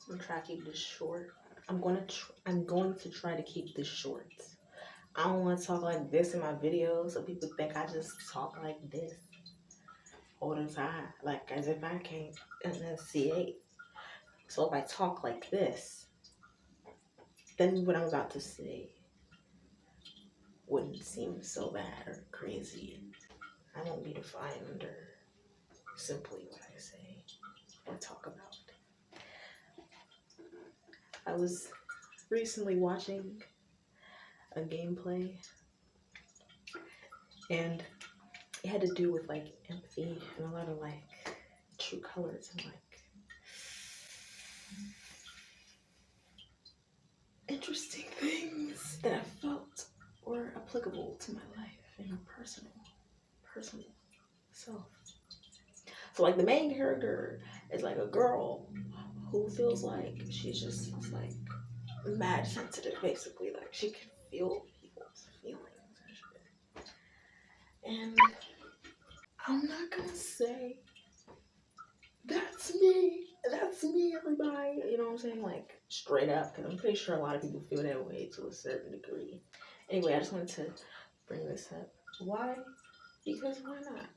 I'm gonna try to keep this short. I'm going to try to keep this short. I don't want to talk like this in my videos so people think I just talk like this all the time, like as if I can't enunciate. So if I talk like this, then what I'm about to say wouldn't seem so bad or crazy. I won't be defined or simply what I say or talk about. I was recently watching a gameplay, and it had to do with like empathy and a lot of like true colors and like interesting things that I felt were applicable to my life and my personal self. So like the main character is like a girl who feels like she's just like mad sensitive, basically. Like she can feel people's feelings and shit. And I'm not gonna say that's me, everybody. You know what I'm saying? Like straight up, because I'm pretty sure a lot of people feel that way to a certain degree. Anyway, I just wanted to bring this up. Why? Because why not?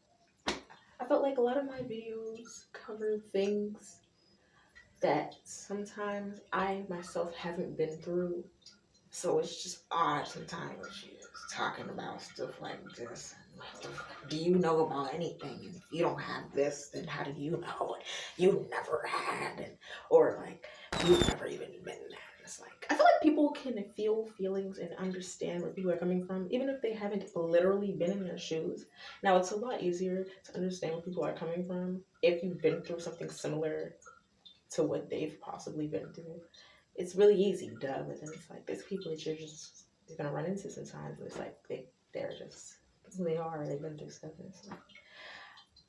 I felt like a lot of my videos cover things that sometimes I myself haven't been through. So it's just odd sometimes when she's talking about stuff like this. Do you know about anything? And if you don't have this, then how do you know? You never had, or like you've never even been there. It's like I feel like people can feel feelings and understand where people are coming from, even if they haven't literally been in their shoes. Now it's a lot easier to understand where people are coming from if you've been through something similar to what they've possibly been through. It's really easy, duh. But then it's like there's people that you're gonna run into sometimes, and it's like they're just who they are. They've been through stuff, and it's like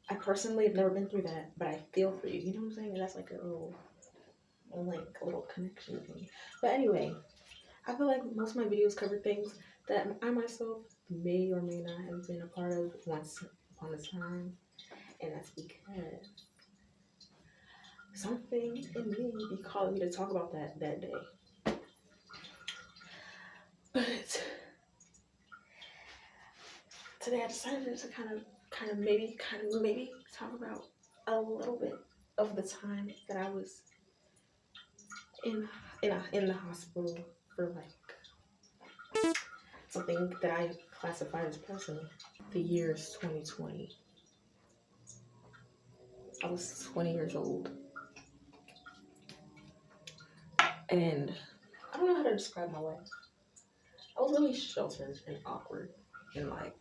I personally have never been through that, but I feel for you. You know what I'm saying? And that's like a little connection thing. But anyway, I feel like most of my videos cover things that I myself may or may not have been a part of once upon a time, and that's because something in me be calling me to talk about that day. But today I decided to kind of maybe talk about a little bit of the time that I was in the hospital for like something that I classified as personal. The year is 2020. I was 20 years old, and I don't know how to describe my life. I was really sheltered and awkward and like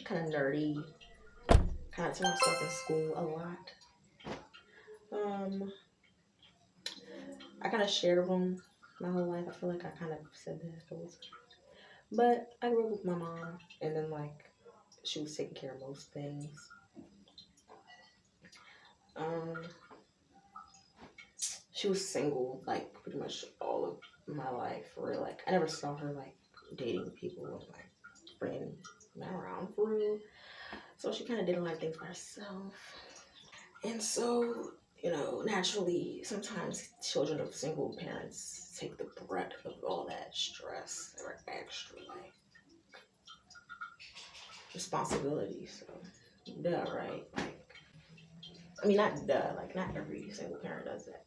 kind of nerdy, kind of to myself in school a lot. I kind of shared them my whole life. I feel like I kind of said that those, but I grew up with my mom, and then like she was taking care of most things. Um, she was single like pretty much all of my life. Or like I never saw her like dating people or like bringing men around for real. So she kind of did a lot of things by herself, and so naturally, sometimes children of single parents take the brunt of all that stress or extra like responsibility. So, duh, right? Like, I mean, not duh. Like, not every single parent does that,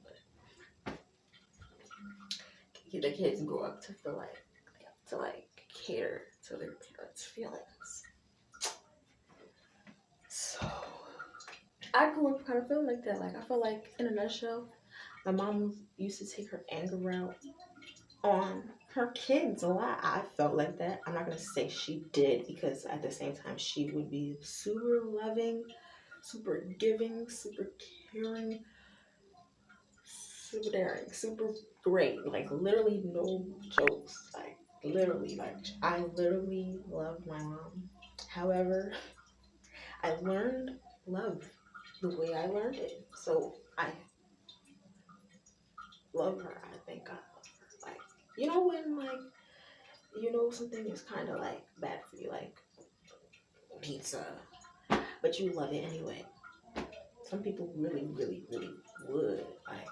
but the kids grow up to feel like they have to like cater to their parents' feelings. So, I grew up kind of feeling like that. Like, I feel like, in a nutshell, my mom used to take her anger out on her kids a lot. I felt like that. I'm not gonna say she did, because at the same time she would be super loving, super giving, super caring, super daring, super great. Like literally no jokes. Like I literally loved my mom. However, I learned love the way I learned it. So I love her. I think I love her. Like when like something is kind of like bad for you, like pizza, but you love it anyway. Some people really, really, really would like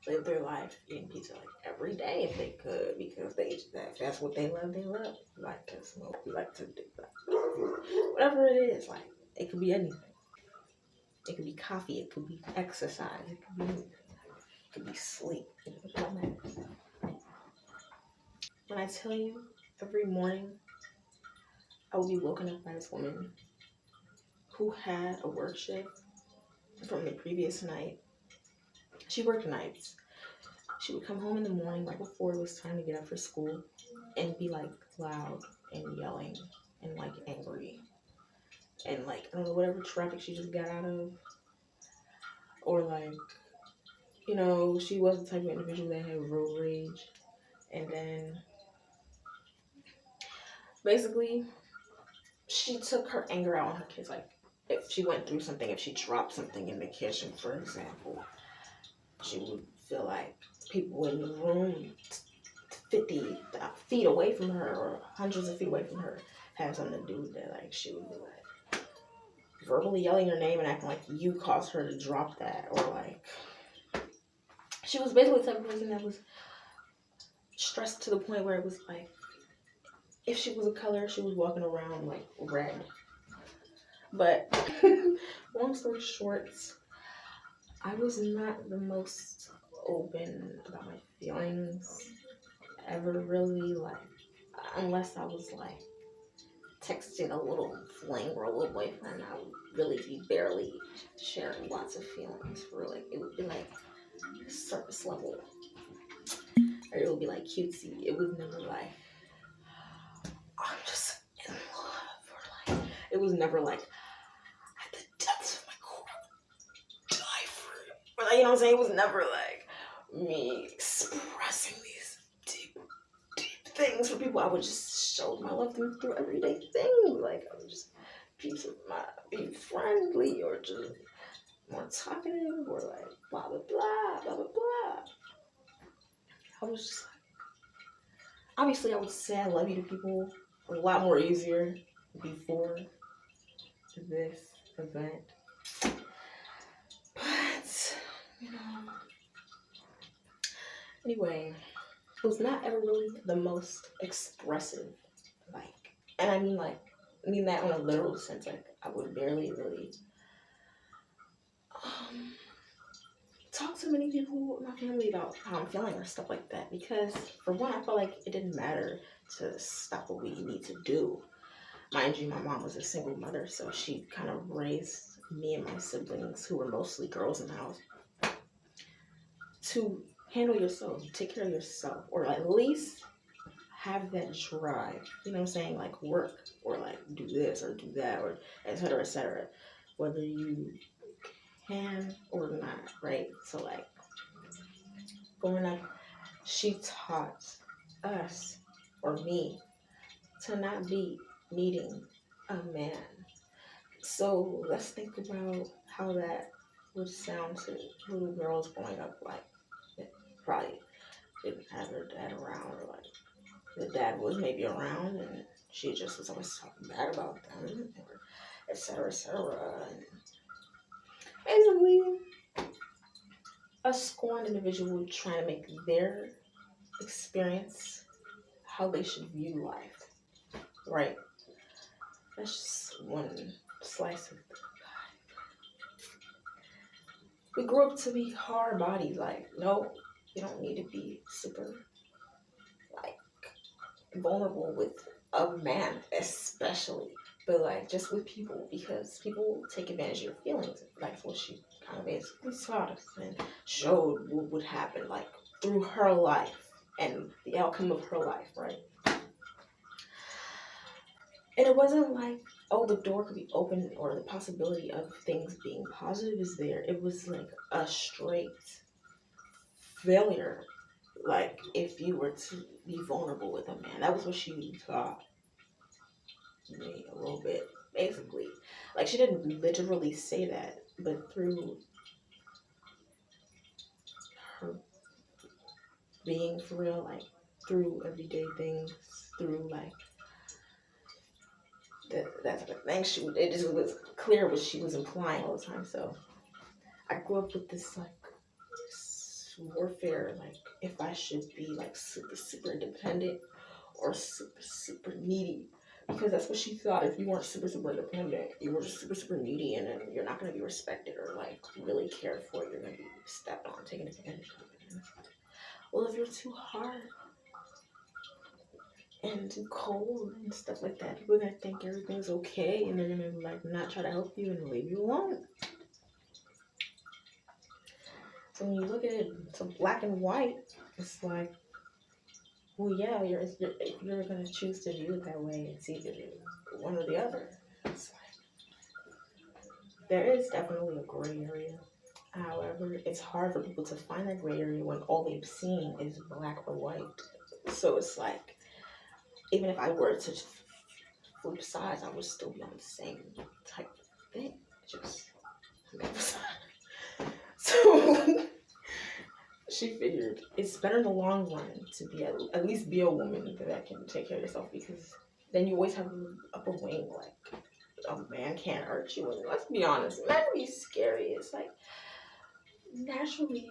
live their life eating pizza like every day if they could, because that's what they love. They love, like to smoke, we like to do whatever it is. Like it could be anything. It could be coffee. It could be exercise. It could be anything. It could be sleep. It don't matter. When I tell you, every morning I will be woken up by this woman who had a work shift from the previous night. She worked nights. She would come home in the morning right before it was time to get up for school and be like loud and yelling and like angry and like I don't know, whatever traffic she just got out of, or like, you know, she was the type of individual that had road rage. And then basically she took her anger out on her kids. Like if she went through something, if she dropped something in the kitchen, for example, she would feel like people in the room 50 feet away from her or hundreds of feet away from her had something to do with that. Like she would be like verbally yelling her name and acting like you caused her to drop that, or like she was basically the type of person that was stressed to the point where it was like if she was a color, she was walking around like red. But long story short, I was not the most open about my feelings ever, really, like unless I was like texting a little fling or a little boyfriend. I would really be barely sharing lots of feelings for like it would be like surface level, or it would be like cutesy. It was never like I'm just in love, or like it was never like at the depths of my core I would die for it, or like, you know what I'm saying. It was never like me expressing these deep things for people. I would just show my love through everyday things. Like I would just be friendly, or just more talkative, or like blah blah blah blah blah blah. I was just like, obviously I would say I love you to people a lot more easier before this event, but you know, anyway, it was not ever really the most expressive, like, and I mean that on a literal sense. Like I would barely really um, talk to many people in my family about how I'm feeling or stuff like that, because for one, I felt like it didn't matter to stop what we need to do. Mind you, my mom was a single mother, so she kind of raised me and my siblings, who were mostly girls in the house, to handle yourself, take care of yourself, or at least have that drive, you know what I'm saying, like work, or like do this or do that, or et cetera, whether you can or not, right? So like growing up, she taught us, or me, to not be needing a man. So let's think about how that would sound to little girls growing up, like that probably didn't have their dad around, or like the dad was maybe around and she just was always talking bad about them, or et cetera, et cetera. And basically, a scorned individual trying to make their experience how they should view life, right? That's just one slice of the pie. We grew up to be hard bodies. Like, no, you don't need to be super, like, vulnerable with a man, especially. But, like, just with people, because people take advantage of your feelings. That's what she kind of basically taught us and showed what would happen, like, through her life and the outcome of her life, right? And it wasn't like, oh, the door could be open or the possibility of things being positive is there. It was like a straight failure. Like if you were to be vulnerable with a man, that was what she taught me a little bit, basically. Like she didn't literally say that, but through her being for real, like through everyday things, through like that type of thing. It just was clear what she was implying all the time. So I grew up with this like warfare, like if I should be like super independent or super needy, because that's what she thought. If you weren't super independent, you were just super needy, and then you're not going to be respected or like really cared for. You're going to be stepped on, taken advantage of. Well, if you're too hard and too cold and stuff like that, people are gonna think everything's okay, and they're gonna like not try to help you and leave you alone. So when you look at it, so black and white, it's like, well, yeah, if you're gonna choose to view it that way, it's either one or the other. It's like, there is definitely a gray area. However, it's hard for people to find that gray area when all they've seen is black or white. So it's like, even if I were to flip sides, I would still be on the same type of thing. Just on the other side. So she figured it's better in the long run to be at least be a woman that can take care of yourself, because then you always have an upper wing. Like, a man can't hurt you. And let's be honest, men can be scary. It's like naturally.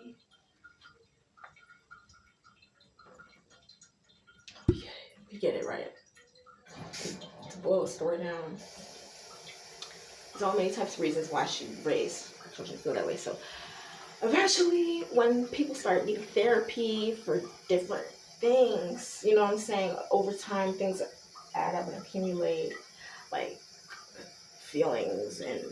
We get it right. To boil the story down, there's all many types of reasons why she raised her children to feel that way. So eventually, when people start needing therapy for different things, you know what I'm saying, over time things add up and accumulate, like feelings and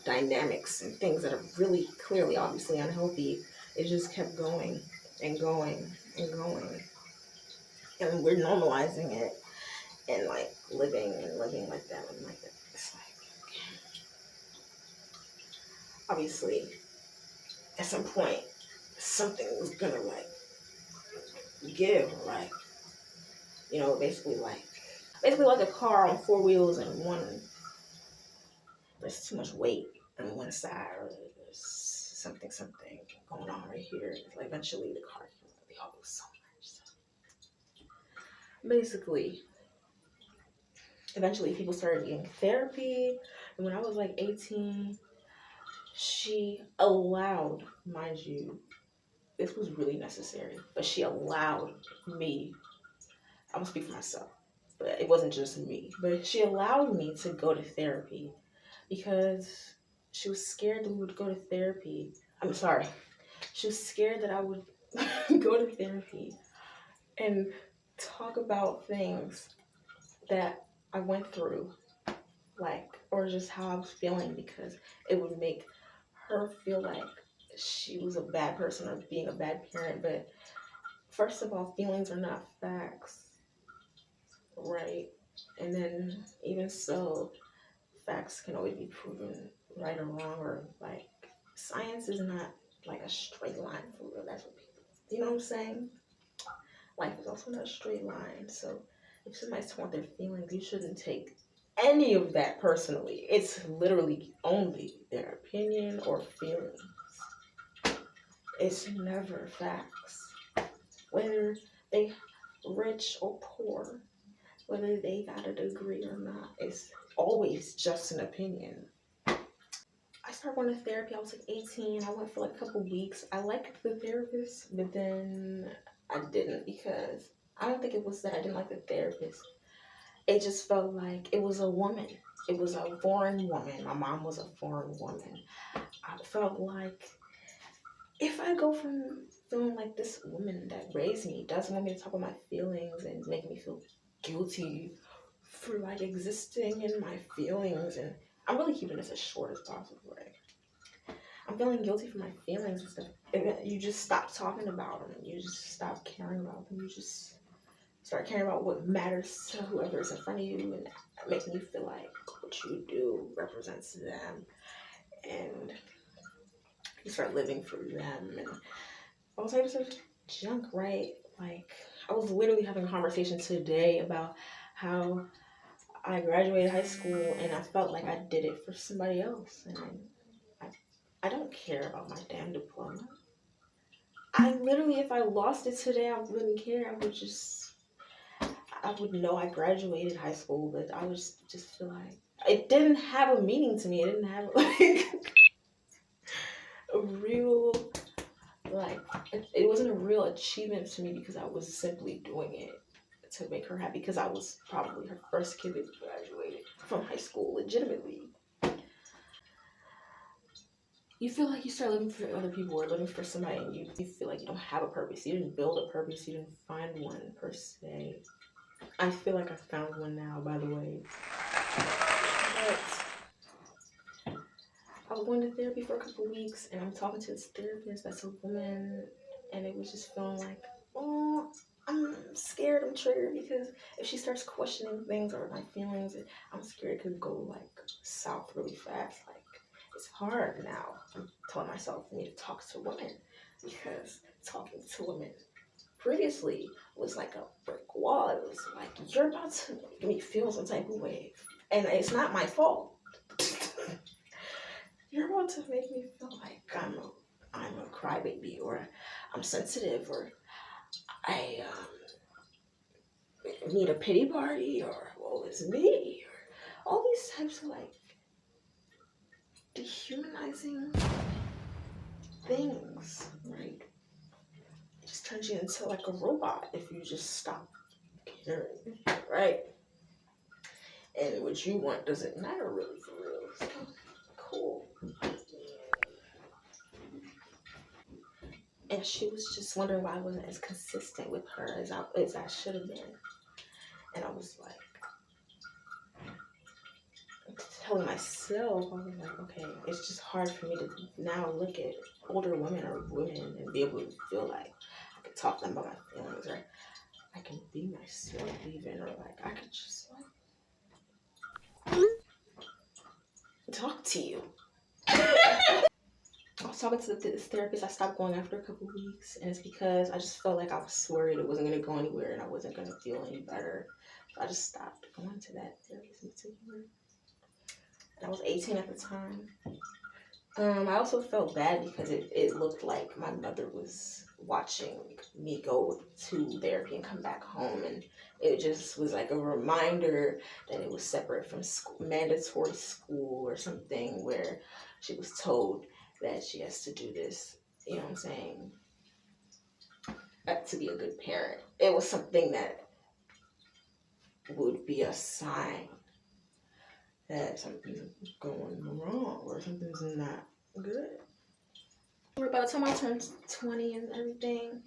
dynamics and things that are really clearly obviously unhealthy. It just kept going and going and going, and we're normalizing it and like living like that and like that. It's like, obviously at some point something was gonna like give, like, you know, basically like a car on four wheels and one, there's too much weight on one side, or there's something going on right here. Like eventually the car can really hold so much. So basically, eventually people started getting therapy, and when I was like 18, she allowed, mind you, this was really necessary, but she allowed me, I'm gonna speak for myself, but it wasn't just me, but she allowed me to go to therapy because she was scared that we would go to therapy. I'm sorry. She was scared that I would go to therapy and talk about things that I went through, like, or just how I was feeling, because it would make her feel like she was a bad person or being a bad parent. But first of all, feelings are not facts, right? And then even so, facts can always be proven right or wrong, or like science is not like a straight line for real. That's what people, you know what I'm saying? Life is also not a straight line. So if somebody's talking about their feelings, you shouldn't take any of that personally. It's literally only their opinion or feelings. It's never facts. Whether they rich or poor, whether they got a degree or not, it's always just an opinion. I started going to therapy. I was like 18. I went for like a couple weeks. I liked the therapist, but then I didn't, because I don't think it was that I didn't like the therapist. It just felt like it was a woman. It was a foreign woman. My mom was a foreign woman. I felt like if I go from feeling like this woman that raised me doesn't want me to talk about my feelings and making me feel guilty for like existing in my feelings, and I'm really keeping this as short as possible, right? I'm feeling guilty for my feelings and stuff. You just stop talking about them. You just stop caring about them. You just start caring about what matters to whoever is in front of you, and making you feel like what you do represents them, and you start living for them, and all types of junk, right? Like, I was literally having a conversation today about how I graduated high school and I felt like I did it for somebody else, and I don't care about my damn diploma. I literally, if I lost it today, I wouldn't care. I would just, I would know I graduated high school, but I was just feel like it didn't have a meaning to me. It didn't have like a real like it wasn't a real achievement to me because I was simply doing it to make her happy because I was probably her first kid that graduated from high school legitimately. You feel like you start living for other people or living for somebody and you feel like you don't have a purpose. You didn't build a purpose. You didn't find one per se. I feel like I found one now, by the way. But I was going to therapy for a couple weeks and I'm talking to this therapist that's a woman and it was just feeling like, oh, I'm scared, I'm triggered because if she starts questioning things or my feelings, I'm scared it could go like south really fast. Like it's hard now. I'm telling myself I need to talk to women because talking to women previously was like a brick wall. It was like you're about to make me feel some type of way, and it's not my fault. You're about to make me feel like I'm a crybaby or I'm sensitive or I need a pity party or woe is me or all these types of like dehumanizing things, right? It just turns you into like a robot if you just stop caring, right? And what you want doesn't matter really for real. So, cool. And she was just wondering why I wasn't as consistent with her as I should have been. And I was like, telling myself, I was like, okay, it's just hard for me to now look at older women or women and be able to feel like I could talk to them about my feelings or I can be myself even or like I could just like talk to you. I was talking to this therapist. I stopped going after a couple of weeks, and it's because I just felt like I was worried it wasn't going to go anywhere and I wasn't going to feel any better. So I just stopped going to that therapist in particular. And I was 18 at the time. I also felt bad because it looked like my mother was watching me go to therapy and come back home, and it just was like a reminder that it was separate from school, mandatory school or something where she was told that she has to do this, you know what I'm saying, to be a good parent. It was something that would be a sign that something's going wrong or something's not good. By the time I turned 20 and everything,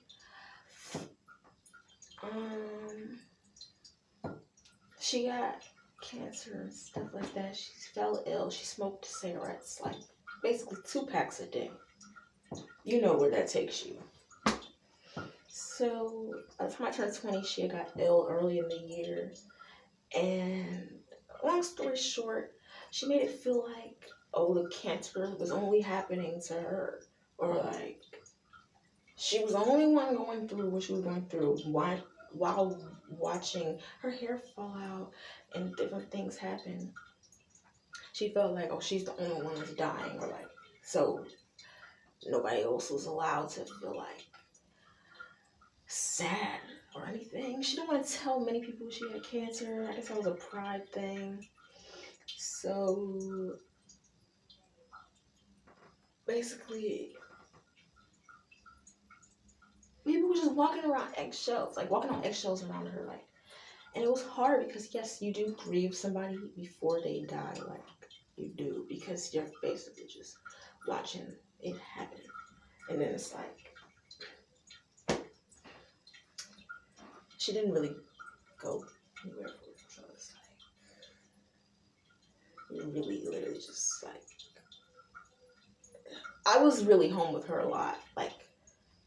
she got cancer and stuff like that. She fell ill. She smoked cigarettes, like basically 2 packs a day. You know where that takes you. So by the time I turned 20, she got ill early in the year. And long story short, she made it feel like, oh, the cancer was only happening to her. Or like, she was the only one going through what she was going through while watching her hair fall out and different things happen. She felt like, oh, she's the only one that's dying, or like, so nobody else was allowed to feel like sad or anything. She didn't want to tell many people she had cancer. I guess that was a pride thing. So basically, people were just walking around eggshells, like walking on eggshells around her, like, and it was hard because yes, you do grieve somebody before they die, like you do, because you're basically just watching it happen, and then it's like she didn't really go anywhere for it, so it's like really literally just like I was really home with her a lot, like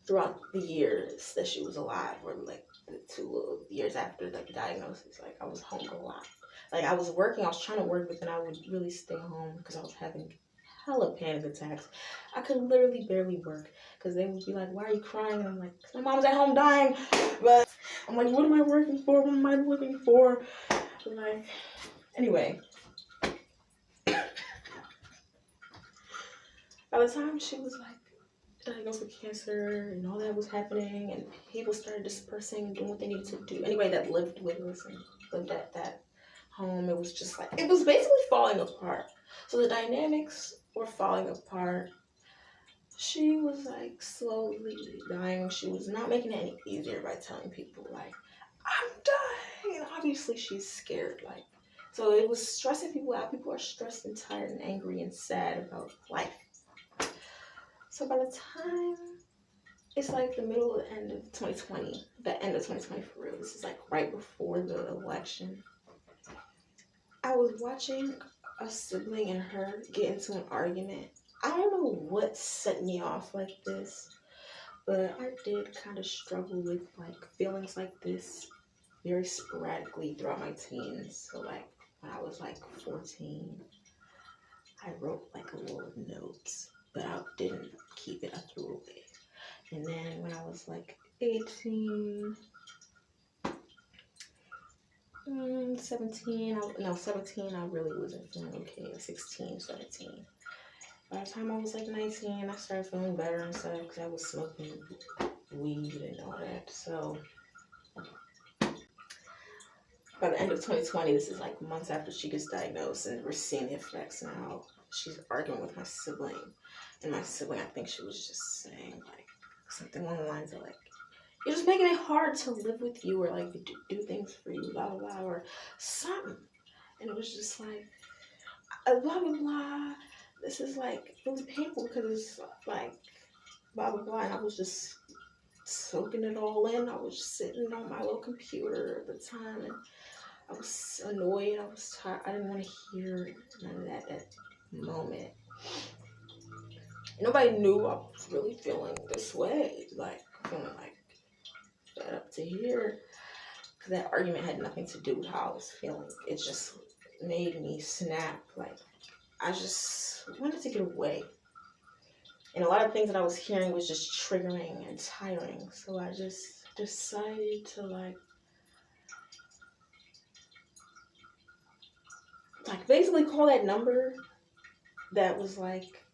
throughout the years that she was alive, or like the 2 years after like the diagnosis, like I was home a lot. Like I was working, I was trying to work, but then I would really stay home because I was having hella panic attacks. I could literally barely work because they would be like, "Why are you crying?" And I'm like, "My mom's at home dying." But I'm like, "What am I working for? What am I living for?" Like, anyway. By the time she was like diagnosed with cancer and all that was happening, and people started dispersing and doing what they needed to do. Anybody that lived with us and lived at that home, it was just like, it was basically falling apart. So the dynamics were falling apart. She was like slowly dying. She was not making it any easier by telling people like, I'm dying. And obviously she's scared. Like, so it was stressing people out. People are stressed and tired and angry and sad about life. So by the time it's like the middle of the end of 2020, the end of 2020 for real. This is like right before the election. I was watching a sibling and her get into an argument. I don't know what set me off like this, but I did kind of struggle with like feelings like this very sporadically throughout my teens. So like when I was like 14, I wrote like a little notes, but I didn't keep it. I threw it away. And then when I was like 18, 17, 17, I really wasn't feeling okay. 16, 17. By the time I was like 19, I started feeling better and stuff because I was smoking weed and all that. So by the end of 2020, this is like months after she gets diagnosed, and we're seeing the effects now. She's arguing with my sibling, and my sibling, I think she was just saying like something along the lines of like, you're just making it hard to live with you, or like do things for you, blah, blah, blah, or something. And it was just like, blah, blah, blah. This is like really painful because it's like, blah, blah, blah. And I was just soaking it all in. I was sitting on my little computer at the time, and I was annoyed. I was tired. I didn't want to hear none of that at that moment. Nobody knew I was really feeling this way, like feeling like that up to here. Because that argument had nothing to do with how I was feeling. It just made me snap. Like, I just wanted to get away. And a lot of things that I was hearing was just triggering and tiring. So I just decided to like basically call that number that was like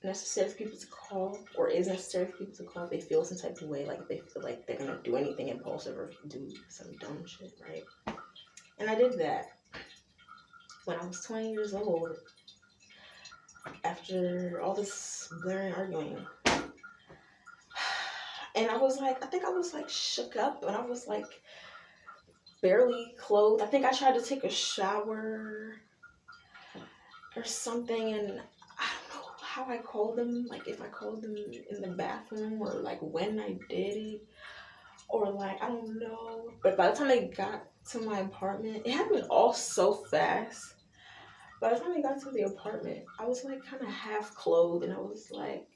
necessary for people to call, or is necessary for people to call if they feel some type of way, like if they feel like they're gonna do anything impulsive or do some dumb shit, right? And I did that when I was 20 years old, after all this blaring arguing. And I was like, I think I was like shook up, and I was like barely clothed. I think I tried to take a shower or something, and I don't know how I called them, like if I called them in the bathroom or like when I did it, or like, I don't know. But by the time I got to my apartment, it happened all so fast. By the time I got to the apartment, I was like kind of half clothed, and I was like,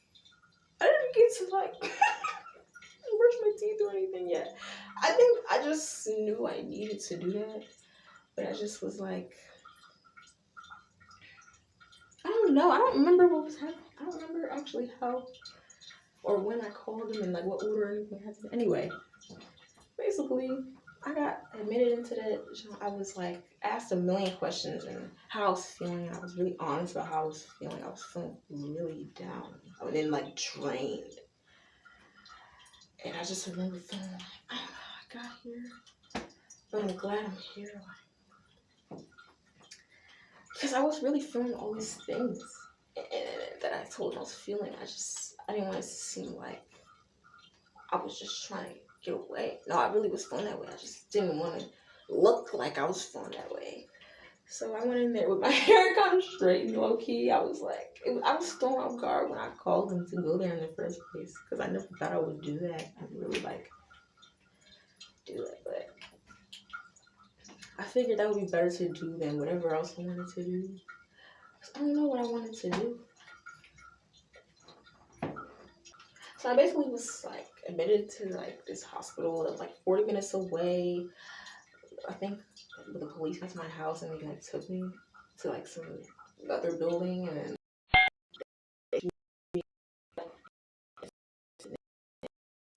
I didn't get to like brush my teeth or anything yet. I think I just knew I needed to do that, but I just was like, I don't know. I don't remember what was happening. I don't remember actually how or when I called them and like what order or anything happened. Anyway, basically, I got admitted into that. I was like asked a million questions and how I was feeling. I was really honest about how I was feeling. I was feeling really down. I then like drained. And I just remember feeling like, oh, I got here, but I'm glad I'm here. Because I was really feeling all these things that I told you I was feeling. I didn't want it to seem like I was just trying to get away. No, I really was feeling that way. I just didn't want to look like I was feeling that way. So I went in there with my hair kind of straight and low key. I was like, I was thrown off guard when I called them to go there in the first place, because I never thought I would do that and really like do that. But I figured that would be better to do than whatever else I wanted to do. I don't know what I wanted to do. So I basically was like admitted to like this hospital that was like 40 minutes away. I think the police got to my house and they like took me to like some other building, and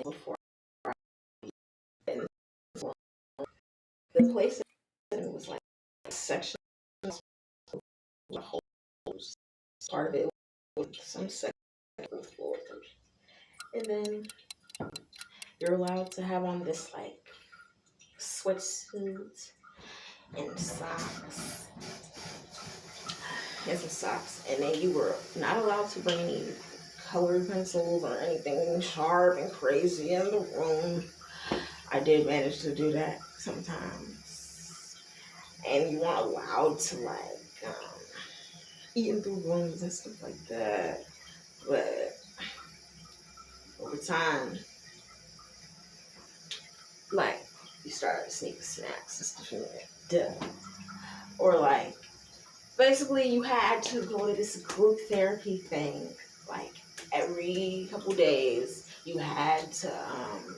before the place was like sections, the whole part of it was some second floor. And then you're allowed to have on this like sweatsuit and socks. And some socks. And then you were not allowed to bring any colored pencils or anything sharp and crazy in the room. I did manage to do that sometimes. And you weren't allowed to like eat in the rooms and stuff like that. But over time, like you started sneaking snacks and stuff like that. Or like basically you had to go to this group therapy thing like every couple days. You had to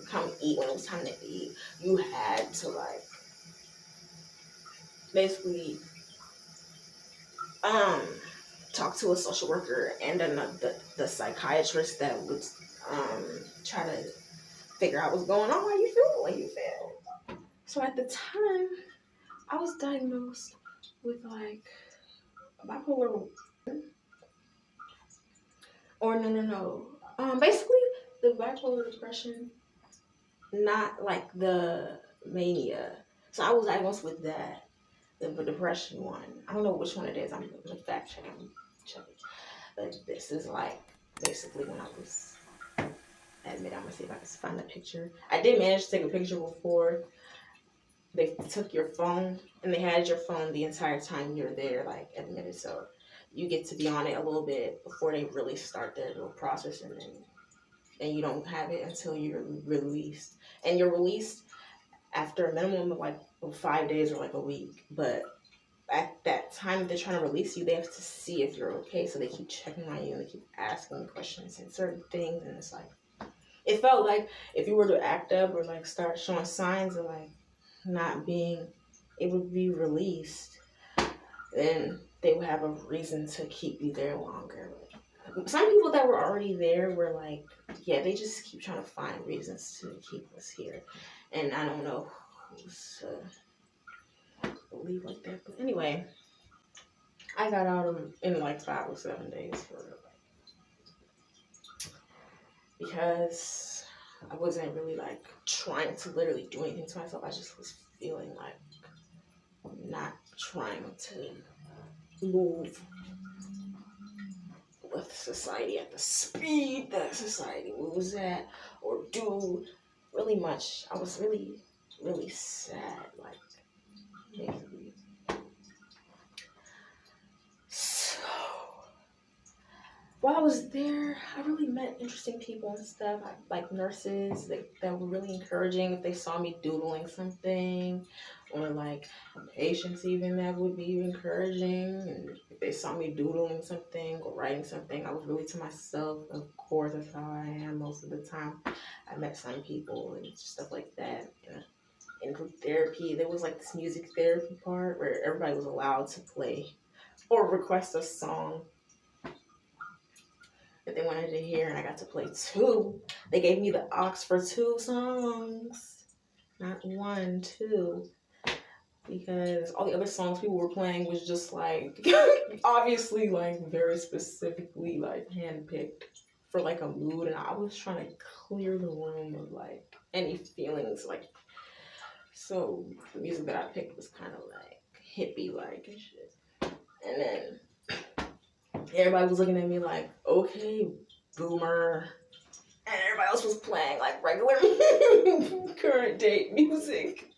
come eat when it was time to eat. You had to like basically talk to a social worker and then the psychiatrist that would try to figure out what's going on, why you feel the way you feel. So at the time, I was diagnosed with like bipolar, or no. Basically the bipolar depression, not like the mania. So I was diagnosed with that, the depression one. I don't know which one it is. I'm gonna fact check. But this is like basically when I was. Admit, I'm gonna see if I can find the picture. I did manage to take a picture before they took your phone, and they had your phone the entire time you were there, like admitted. So you get to be on it a little bit before they really start their little process, and you don't have it until you're released. And you're released after a minimum of like 5 days or like a week. But at that time they're trying to release you, they have to see if you're okay. So they keep checking on you and they keep asking questions and certain things, and it's like it felt like if you were to act up or like start showing signs of like not being able to be released, then they would have a reason to keep you there longer. Some people that were already there were like, yeah, they just keep trying to find reasons to keep us here. And I don't know who's believe like that. But anyway, I got out in like 5 or 7 days because I wasn't really like trying to literally do anything to myself. I just was feeling like not trying to move with society at the speed that society moves at or do really much. I was really, really sad, like basically. So while I was there, I really met interesting people and stuff, like nurses that were really encouraging if they saw me doodling something, or like patients even that would be encouraging. And if they saw me doodling something or writing something, I was really to myself. Of course, that's how I am most of the time. I met some people and stuff like that. In group therapy, there was like this music therapy part where everybody was allowed to play or request a song that they wanted to hear, and I got to play 2. They gave me the aux for 2 songs, not 1, 2, because all the other songs people were playing was just like obviously like very specifically like handpicked for like a mood, and I was trying to clear the room of like any feelings. Like, so the music that I picked was kind of like hippie like and shit, and then everybody was looking at me like, okay, boomer. And everybody else was playing like regular current date music.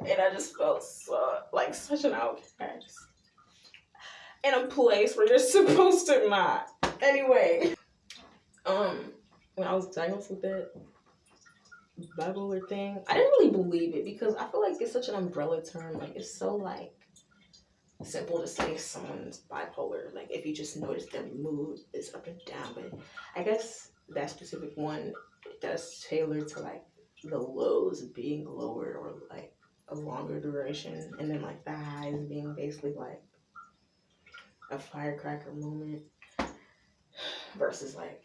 And I just felt like such an outcast in a place where you're supposed to not. Anyway, when I was diagnosed with that bipolar thing, I didn't really believe it because I feel like it's such an umbrella term. Like, it's so like simple to say someone's bipolar, like if you just notice their mood is up and down. But I guess that specific one does tailor to like the lows being lower or like a longer duration, and then like the highs being basically like a firecracker moment versus like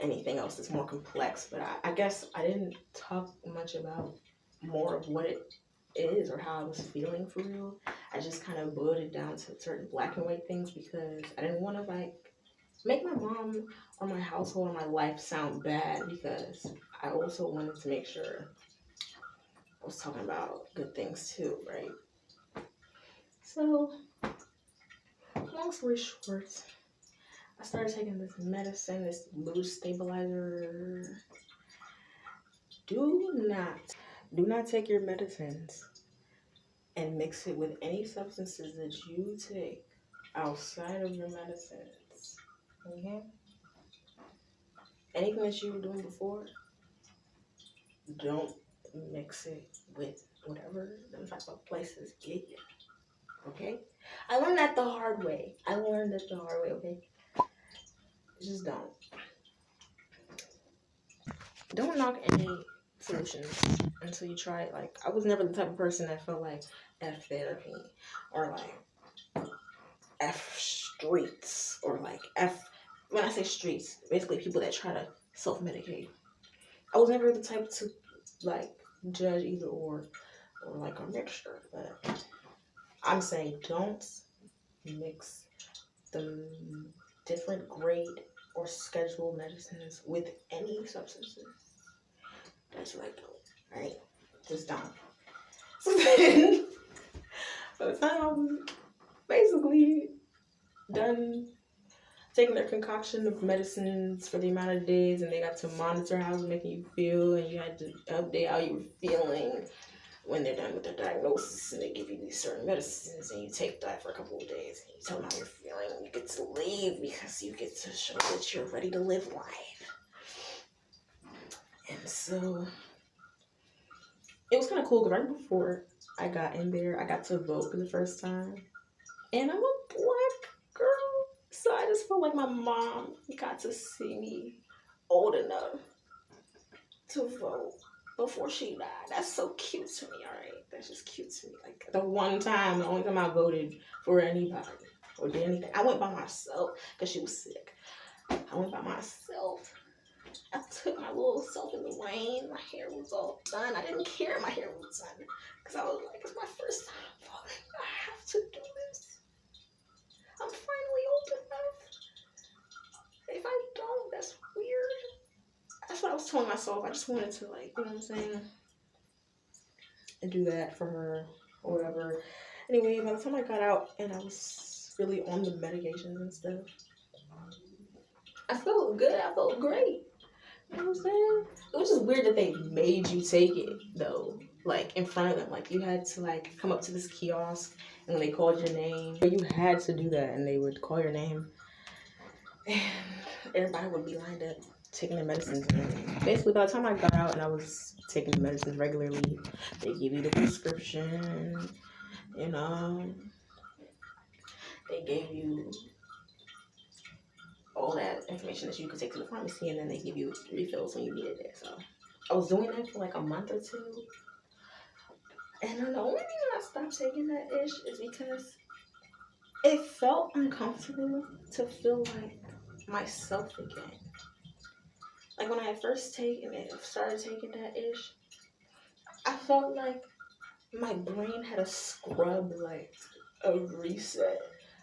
anything else that's more complex. But I guess I didn't talk much about more of what it is or how I was feeling for real. I just kind of boiled it down to certain black and white things because I didn't want to like make my mom or my household or my life sound bad, because I also wanted to make sure I was talking about good things too, right? So, long story short, I started taking this medicine, this mood stabilizer. Do not take your medicines and mix it with any substances that you take outside of your medicines. Okay? Anything that you were doing before, don't mix it with whatever them type of places get you. Okay? I learned that the hard way. Okay? Just don't. Don't knock any solutions until you try it. Like, I was never the type of person that felt like F therapy or like F streets or like F, when I say streets, basically people that try to self-medicate. I was never the type to like judge either or like a mixture, but I'm saying don't mix the different grade or schedule medicines with any substances. That's what I do, right? Just don't. So then, by the time I'm basically done taking their concoction of medicines for the amount of days, and they got to monitor how it was making you feel, and you had to update how you were feeling when they're done with their diagnosis, and they give you these certain medicines, and you take that for a couple of days, and you tell them how you're feeling, and you get to leave because you get to show that you're ready to live life. And so it was kind of cool, because right before I got in there, I got to vote for the first time, and I'm a black girl, so I just felt like my mom got to see me old enough to vote before she died. That's so cute to me, alright? That's just cute to me. Like, the only time I voted for anybody or did anything, I went by myself because she was sick. I went by myself. I took my little self in the rain. My hair was all done. I didn't care my hair was done because I was like, it's my first time voting. I have to do this. I'm finally old enough. If I don't, that's weird. That's what I was telling myself. I just wanted to, like, you know what I'm saying? And do that for her or whatever. Anyway, by the time I got out and I was really on the medications and stuff, I felt good. I felt great. You know what I'm saying? It was just weird that they made you take it, though. Like, in front of them. Like, you had to, like, come up to this kiosk, and when they called your name, you had to do that, and they would call your name. And everybody would be lined up taking their medicines. And basically, by the time I got out and I was taking the medicines regularly, they give you the prescription, you know. They gave you all that information that you could take to the pharmacy, and then they give you refills when you needed it. So I was doing that for like a month or two. And then the only reason I stopped taking that ish is because it felt uncomfortable to feel like myself again. Like, when I had first started taking that ish, I felt like my brain had a scrub, like a reset.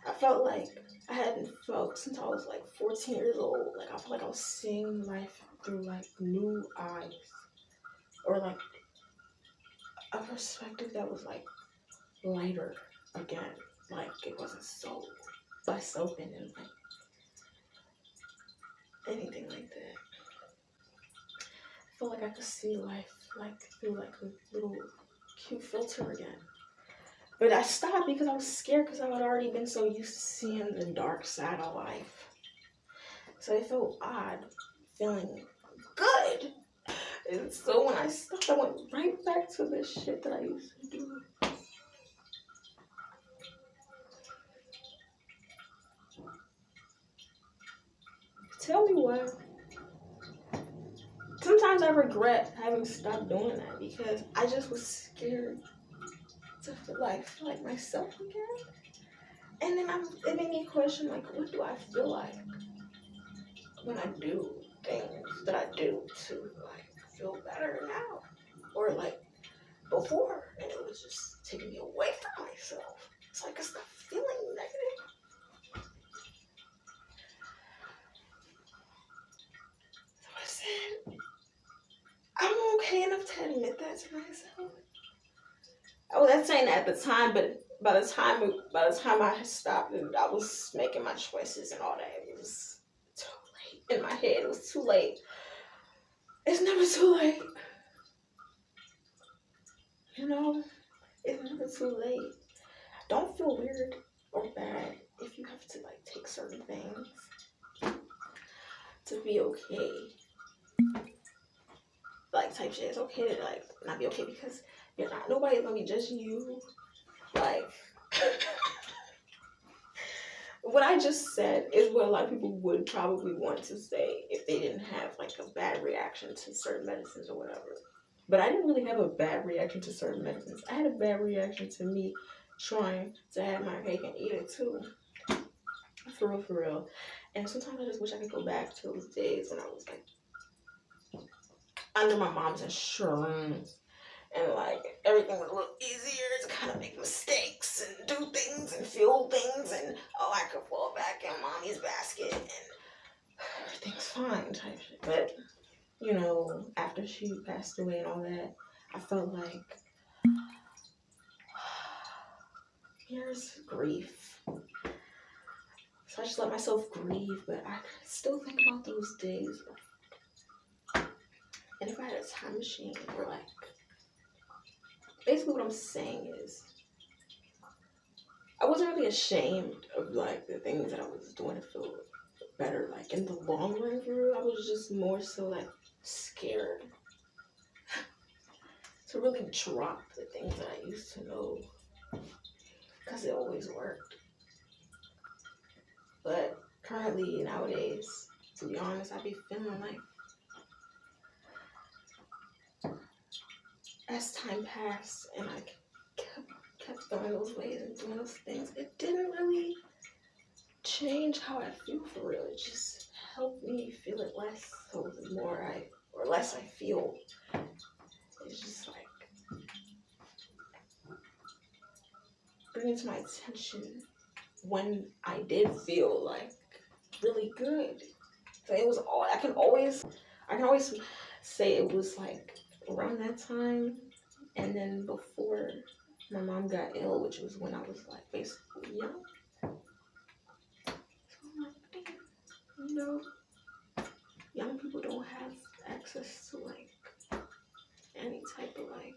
I felt like I hadn't felt since I was like 14 years old. Like, I felt like I was seeing life through like new eyes, or like a perspective that was like lighter again. Like, it wasn't so open and like anything like that. I felt like I could see life like through like a little cute filter again. But I stopped because I was scared, because I had already been so used to seeing the dark side of life. So it felt odd feeling good. And so when I stopped, I went right back to the shit that I used to do. Tell me why. Sometimes I regret having stopped doing that, because I just was scared to feel like myself again. And then it made me question, like, what do I feel like when I do things that I do to like feel better now, or like before, and it was just taking me away from myself. So I could stop feeling negative. myself. I was saying at the time, but by the time I had stopped and I was making my choices and all that, it was too late. In my head, it was too late. It's never too late. You know, it's never too late. Don't feel weird or bad if you have to like take certain things to be okay. Like type shit. It's okay to like not be okay because you're not. Nobody's gonna be judging you. Like what I just said is what a lot of people would probably want to say if they didn't have like a bad reaction to certain medicines or whatever. But I didn't really have a bad reaction to certain medicines. I had a bad reaction to me trying to have my cake and eat it too. For real, for real. And sometimes I just wish I could go back to those days when I was like under my mom's insurance and like everything was a little easier to kind of make mistakes and do things and feel things and I could fall back in mommy's basket and everything's fine type shit. But you know, after she passed away and all that, I felt like here's grief. So I just let myself grieve, but I still think about those days. And if I had a time machine, or like, basically what I'm saying is, I wasn't really ashamed of like the things that I was doing to feel better. Like in the long run, for real, I was just more so like scared to really drop the things that I used to know, because it always worked. But currently, nowadays, to be honest, I be feeling like as time passed and I kept going those ways and doing those things, it didn't really change how I feel for real. It just helped me feel it less. So the more less I feel, it's just like bringing to my attention when I did feel like really good. So it was all I can always say it was like around that time, and then before my mom got ill, which was when I was like basically young. So I'm like, damn, you know, young people don't have access to like any type of like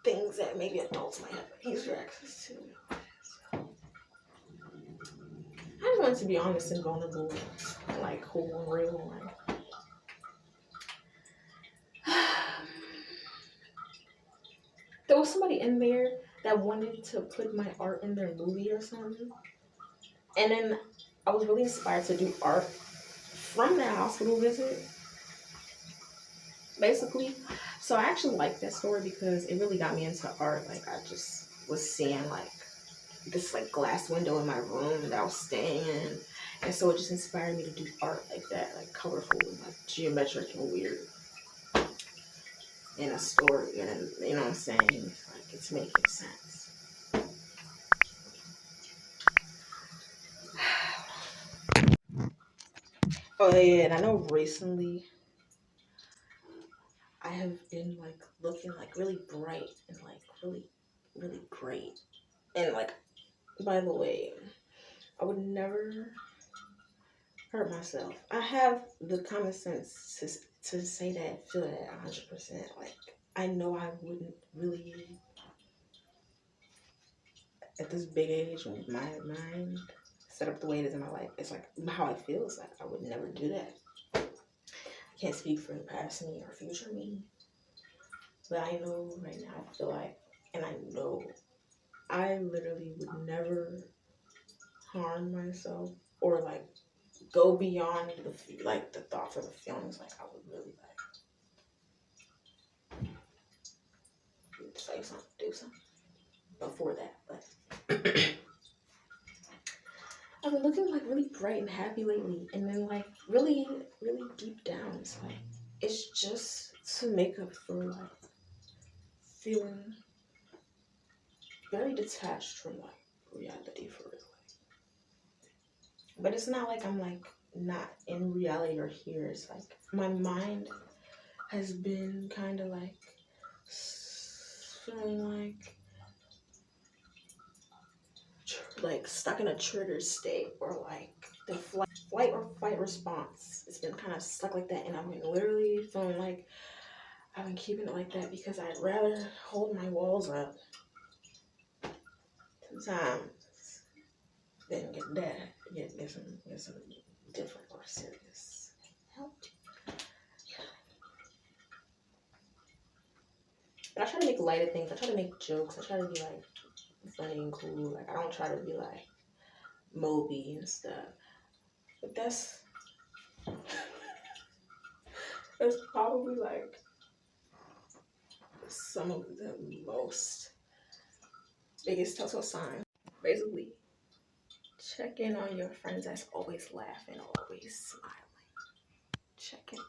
things that maybe adults might have easier access to. So I just wanted to be honest and vulnerable and like cool and real and like there was somebody in there that wanted to put my art in their movie or something. And then I was really inspired to do art from that hospital visit, basically. So I actually like that story because it really got me into art. Like I just was seeing like this like glass window in my room that I was staying in. And so it just inspired me to do art like that, like colorful and like geometric and weird. In a story, and you know what I'm saying? Like it's making sense. Oh yeah, and I know recently I have been like looking like really bright and like really, really great. And like, by the way, I would never hurt myself. I have the common sense to say that, feel that 100%. Like I know I wouldn't really, at this big age with my mind set up the way it is in my life, it's like how I feel. It's like I would never do that. I can't speak for the past me or future me, but I know right now I feel like, and I know I literally would never harm myself or like go beyond the thoughts or the feelings. Like I would really like say something, do something before that, but I've been looking like really bright and happy lately, and then like really, really deep down, it's just to make up for like feeling very detached from like reality for real. But it's not like I'm like not in reality or here. It's like my mind has been kind of like feeling like stuck in a trigger state, or like the flight or fight response. It's been kind of stuck like that, and I've been literally feeling like I've been keeping it like that because I'd rather hold my walls up sometimes than get some different or serious help. But I try to make light of things. I try to make jokes. I try to be like funny and cool. Like I don't try to be like Moby and stuff. But that's probably like some of the most biggest telltale signs. Basically, check in on your friends that's always laughing, always smiling. Check in.